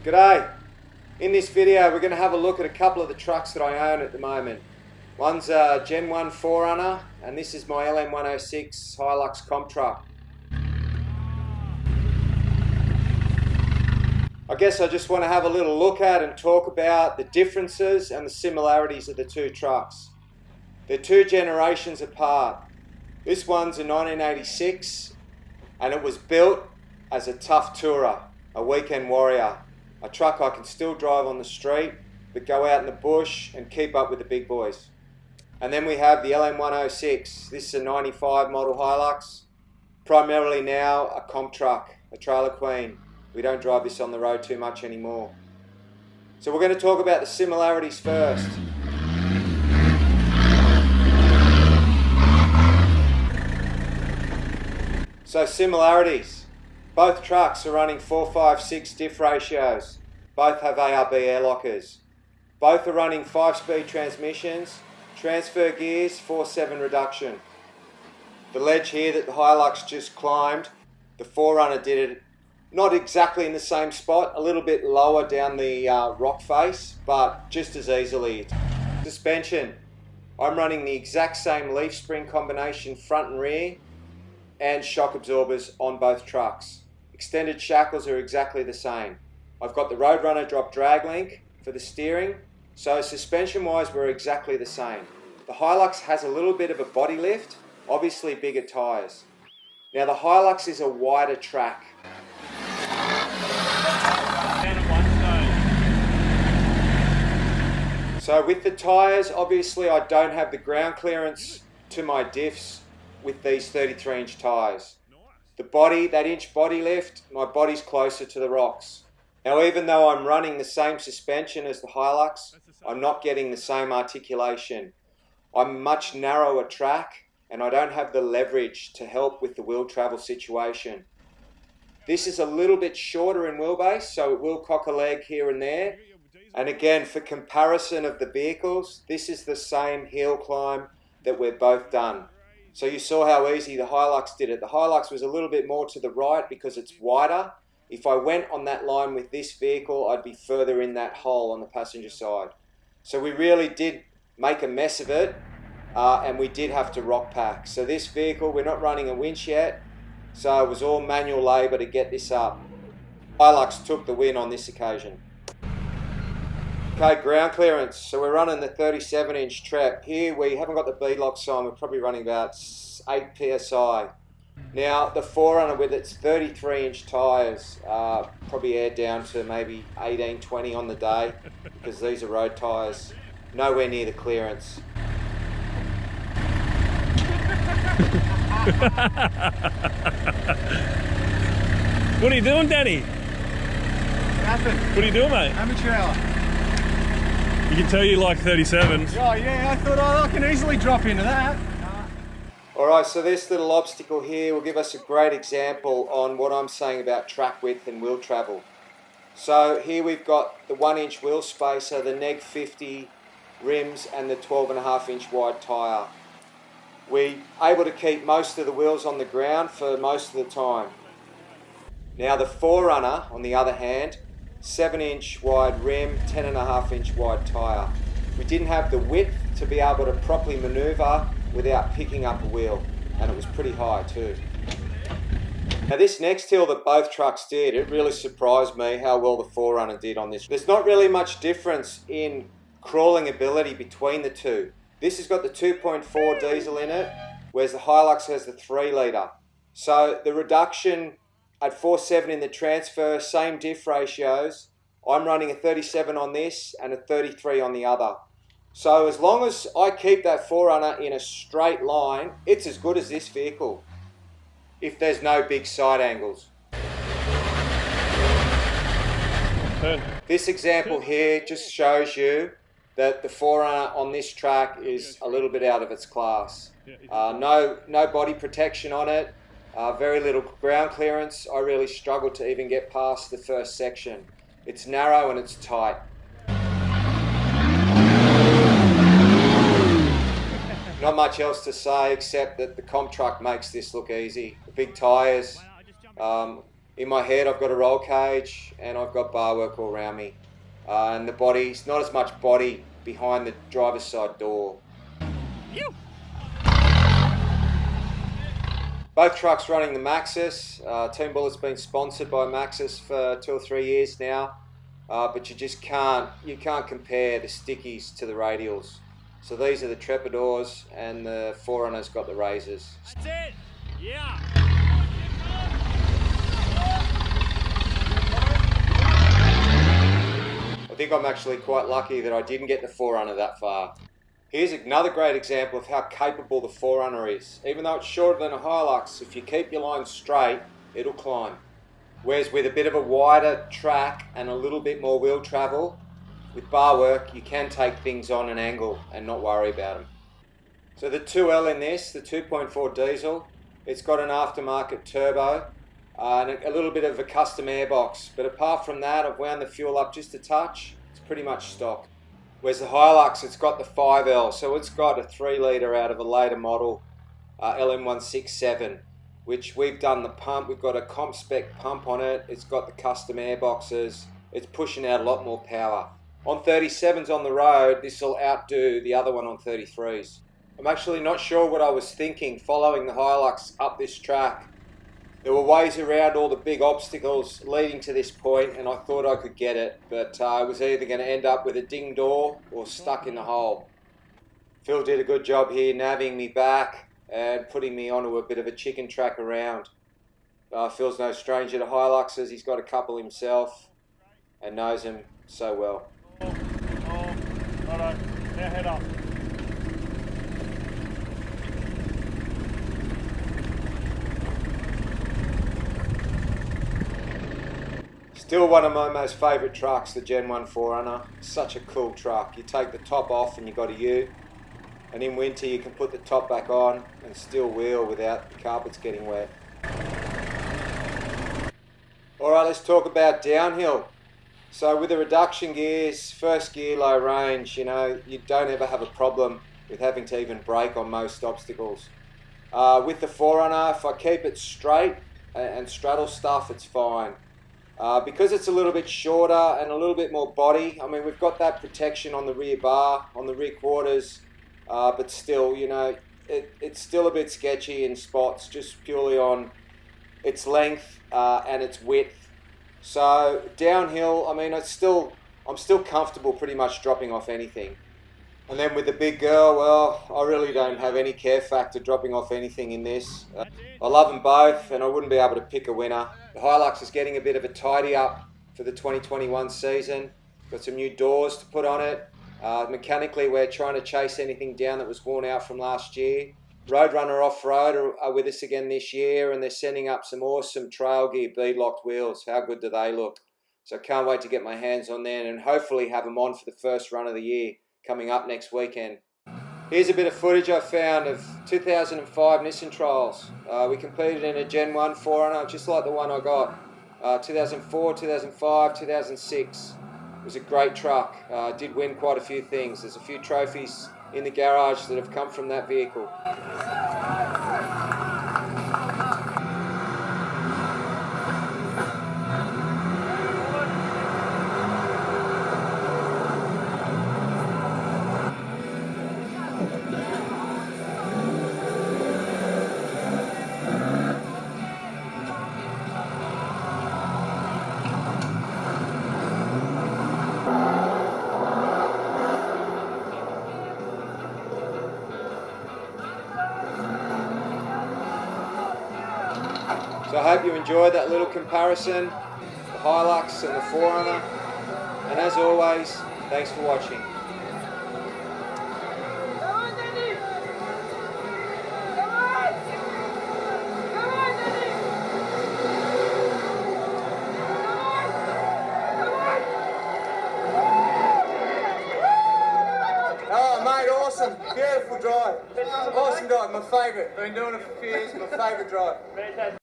G'day! In this video we're going to have a look at a couple of the trucks that I own at the moment. One's a Gen 1 4runner and this is my LM106 Hilux comp truck. I guess I just want to have a little look at and talk about the differences and the similarities of the two trucks. They're two generations apart. This one's a 1986 and it was built as a tough tourer, a weekend warrior. A truck I can still drive on the street, but go out in the bush and keep up with the big boys. And then we have the LM106. This is a 95 model Hilux, primarily now a comp truck, a trailer queen. We don't drive this on the road too much anymore. So we're going to talk about the similarities first. So similarities. Both trucks are running 4/5/6 diff ratios. Both have ARB air lockers. Both are running 5-speed transmissions, transfer gears, 4/7 reduction. The ledge here that the Hilux just climbed, the 4runner did it not exactly in the same spot, a little bit lower down the rock face, but just as easily. Suspension. I'm running the exact same leaf spring combination front and rear and shock absorbers on both trucks. Extended shackles are exactly the same. I've got the Roadrunner drop drag link for the steering, so suspension wise we're exactly the same. The Hilux has a little bit of a body lift, obviously bigger tyres. Now the Hilux is a wider track. So with the tyres, obviously I don't have the ground clearance to my diffs with these 33-inch tyres. The body, that inch body lift, my body's closer to the rocks. Now even though I'm running the same suspension as the Hilux, I'm not getting the same articulation. I'm much narrower track and I don't have the leverage to help with the wheel travel situation. This is a little bit shorter in wheelbase, so it will cock a leg here and there. And again, for comparison of the vehicles, this is the same hill climb that we've both done. So you saw how easy the Hilux did it. The Hilux was a little bit more to the right because it's wider. If I went on that line with this vehicle, I'd be further in that hole on the passenger side. So we really did make a mess of it and we did have to rock pack. So this vehicle, we're not running a winch yet, so it was all manual labour to get this up. Hilux took the win on this occasion. Okay, ground clearance. So we're running the 37-inch trap. Here we haven't got the beadlocks on. We're probably running about 8 psi. Now the 4runner with its 33-inch tyres probably aired down to maybe 18, 20 on the day because these are road tyres. Nowhere near the clearance. What are you doing, Danny? Nothing. What are you doing, mate? Amateur hour. You can tell you like 37s. Oh yeah, I thought I can easily drop into that. Alright, so this little obstacle here will give us a great example on what I'm saying about track width and wheel travel. So here we've got the 1-inch wheel spacer, the Neg 50 rims and the 12.5-inch wide tyre. We're able to keep most of the wheels on the ground for most of the time. Now the 4runner, on the other hand, 7-inch wide rim, 10.5-inch wide tyre. We didn't have the width to be able to properly manoeuvre without picking up a wheel, and it was pretty high too. Now this next hill that both trucks did, it really surprised me how well the 4runner did on this. There's not really much difference in crawling ability between the two. This has got the 2.4 diesel in it, whereas the Hilux has the 3 litre. So the reduction at 4/7 in the transfer, same diff ratios. I'm running a 37 on this and a 33 on the other. So as long as I keep that 4runner in a straight line, it's as good as this vehicle, if there's no big side angles. This example here just shows you that the 4runner on this track is a little bit out of its class. No body protection on it. Very little ground clearance. I really struggled to even get past the first section. It's narrow and it's tight. Not much else to say except that the comp truck makes this look easy. The big tyres, In my head I've got a roll cage and I've got bar work all around me. And the body's not as much body behind the driver's side door. Both trucks running the Maxxis. Team Bullet's been sponsored by Maxxis for 2 or 3 years now, but you just can't compare the stickies to the radials. So these are the Trepadors and the 4runner's got the razors. That's it. Yeah. I think I'm actually quite lucky that I didn't get the 4runner that far. Here's another great example of how capable the 4runner is. Even though it's shorter than a Hilux, if you keep your line straight, it'll climb. Whereas with a bit of a wider track and a little bit more wheel travel, with bar work, you can take things on an angle and not worry about them. So the 2L in this, the 2.4 diesel, it's got an aftermarket turbo and a little bit of a custom airbox. But apart from that, I've wound the fuel up just a touch. It's pretty much stock. Whereas the Hilux, it's got the 5L, so it's got a 3 litre out of a later model LM167, which we've done the pump. We've got a comp spec pump on it. It's got the custom airboxes. It's pushing out a lot more power. On 37s on the road, this will outdo the other one on 33s. I'm actually not sure what I was thinking following the Hilux up this track. There were ways around all the big obstacles leading to this point, and I thought I could get it, but I was either going to end up with a ding door or stuck in the hole. Phil did a good job here nabbing me back and putting me onto a bit of a chicken track around. Phil's no stranger to Hiluxes. He's got a couple himself and knows them so well. Righto. Now head up. Still one of my most favourite trucks, the Gen 1 4runner. Such a cool truck. You take the top off and you've got a U, and in winter you can put the top back on and still wheel without the carpets getting wet. Alright, let's talk about downhill. So with the reduction gears, first gear, low range, you know, you don't ever have a problem with having to even brake on most obstacles. With the 4runner, if I keep it straight and straddle stuff, it's fine. Because it's a little bit shorter and a little bit more body, I mean, we've got that protection on the rear bar, on the rear quarters, but still, you know, it's still a bit sketchy in spots, just purely on its length and its width. So downhill, I mean, I'm still comfortable pretty much dropping off anything. And then with the big girl, well, I really don't have any care factor dropping off anything in this. I love them both and I wouldn't be able to pick a winner. The Hilux is getting a bit of a tidy up for the 2021 season. Got some new doors to put on it. Mechanically, we're trying to chase anything down that was worn out from last year. Roadrunner Offroad are with us again this year, and they're sending up some awesome trail gear bead-locked wheels. How good do they look? So I can't wait to get my hands on them and hopefully have them on for the first run of the year coming up next weekend. Here's a bit of footage I found of 2005 Nissan trials. We competed in a Gen 1 4runner, just like the one I got. 2004, 2005, 2006. It was a great truck. Did win quite a few things. There's a few trophies in the garage that have come from that vehicle. So I hope you enjoyed that little comparison, the Hilux and the 4runner. And as always, thanks for watching. Oh mate, awesome, beautiful drive. Awesome drive, my favourite. Been doing it for a few years, my favourite drive.